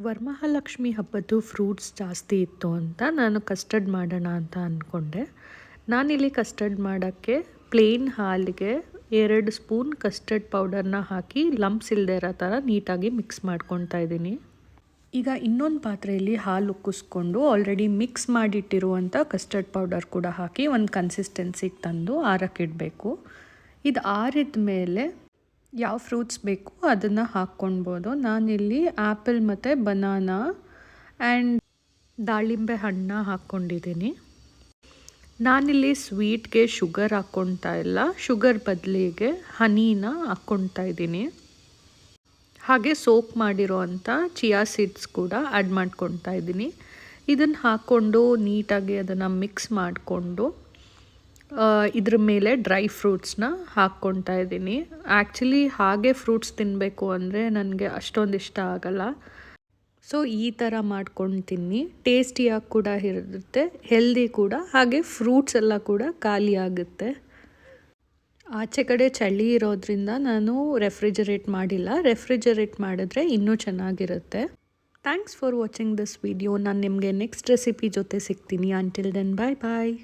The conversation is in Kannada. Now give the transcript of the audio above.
ವರಮಹಾಲಕ್ಷ್ಮಿ ಹಬ್ಬದ್ದು ಫ್ರೂಟ್ಸ್ ಜಾಸ್ತಿ ಇತ್ತು ಅಂತ ನಾನು ಕಸ್ಟರ್ಡ್ ಮಾಡೋಣ ಅಂತ ಅಂದ್ಕೊಂಡೆ. ನಾನಿಲ್ಲಿ ಕಸ್ಟರ್ಡ್ ಮಾಡೋಕ್ಕೆ ಪ್ಲೇನ್ ಹಾಲಿಗೆ 2 ಸ್ಪೂನ್ ಕಸ್ಟರ್ಡ್ ಪೌಡರ್ನ ಹಾಕಿ ಲಂಪ್ಸ್ ಇಲ್ಲದೆ ಇರೋ ಥರ ನೀಟಾಗಿ ಮಿಕ್ಸ್ ಮಾಡ್ಕೊತಾ ಇದ್ದೀನಿ. ಈಗ ಇನ್ನೊಂದು ಪಾತ್ರೆಯಲ್ಲಿ ಹಾಲು ಉಕ್ಕಿಸ್ಕೊಂಡು ಆಲ್ರೆಡಿ ಮಿಕ್ಸ್ ಮಾಡಿಟ್ಟಿರುವಂಥ ಕಸ್ಟರ್ಡ್ ಪೌಡರ್ ಕೂಡ ಹಾಕಿ ಒಂದು ಕನ್ಸಿಸ್ಟೆನ್ಸಿಗೆ ತಂದು ಆರಕ್ಕಿಡಬೇಕು. ಇದು ಆರಿದ ಮೇಲೆ ಯಾವ ಫ್ರೂಟ್ಸ್ ಬೇಕು ಅದನ್ನು ಹಾಕ್ಕೊಳ್ಬೋದು. ನಾನಿಲ್ಲಿ ಆ್ಯಪಲ್ ಮತ್ತು ಬನಾನಾ ಆ್ಯಂಡ್ ದಾಳಿಂಬೆ ಹಣ್ಣನ್ನ ಹಾಕ್ಕೊಂಡಿದ್ದೀನಿ. ನಾನಿಲ್ಲಿ ಸ್ವೀಟ್ಗೆ ಶುಗರ್ ಹಾಕ್ಕೊಳ್ತಾ ಇಲ್ಲ, ಶುಗರ್ ಬದಲಿಗೆ ಹನಿನ ಹಾಕ್ಕೊಳ್ತಾ ಇದ್ದೀನಿ. ಹಾಗೆ ಸೋಕ್ ಮಾಡಿರೋ ಅಂಥ ಚಿಯಾ ಸೀಡ್ಸ್ ಕೂಡ ಆ್ಯಡ್ ಮಾಡ್ಕೊಳ್ತಾ ಇದ್ದೀನಿ. ಇದನ್ನು ಹಾಕ್ಕೊಂಡು ನೀಟಾಗಿ ಅದನ್ನು ಮಿಕ್ಸ್ ಮಾಡಿಕೊಂಡು ಇದ್ರ ಮೇಲೆ ಡ್ರೈ ಫ್ರೂಟ್ಸ್ನ ಹಾಕ್ಕೊಳ್ತಾ ಇದ್ದೀನಿ. ಆ್ಯಕ್ಚುಲಿ ಹಾಗೆ ಫ್ರೂಟ್ಸ್ ತಿನ್ನಬೇಕು ಅಂದರೆ ನನಗೆ ಅಷ್ಟೊಂದು ಇಷ್ಟ ಆಗಲ್ಲ. ಸೊ ಈ ಥರ ಮಾಡ್ಕೊಂಡು ತಿನ್ನಿ, ಟೇಸ್ಟಿಯಾಗಿ ಕೂಡ ಇರುತ್ತೆ, ಹೆಲ್ದಿ ಕೂಡ, ಹಾಗೆ ಫ್ರೂಟ್ಸ್ ಎಲ್ಲ ಕೂಡ ಖಾಲಿ ಆಗುತ್ತೆ. ಆಚೆ ಕಡೆ ಚಳಿ ಇರೋದ್ರಿಂದ ನಾನು ರೆಫ್ರಿಜರೇಟ್ ಮಾಡಿಲ್ಲ. ರೆಫ್ರಿಜರೇಟ್ ಮಾಡಿದ್ರೆ ಇನ್ನೂ ಚೆನ್ನಾಗಿರುತ್ತೆ. Thanks for watching this video. ನಾನು ನಿಮಗೆ ನೆಕ್ಸ್ಟ್ ರೆಸಿಪಿ ಜೊತೆ ಸಿಗ್ತೀನಿ. ಅಂಟಿಲ್ ದೆನ್ ಬಾಯ್ ಬಾಯ್.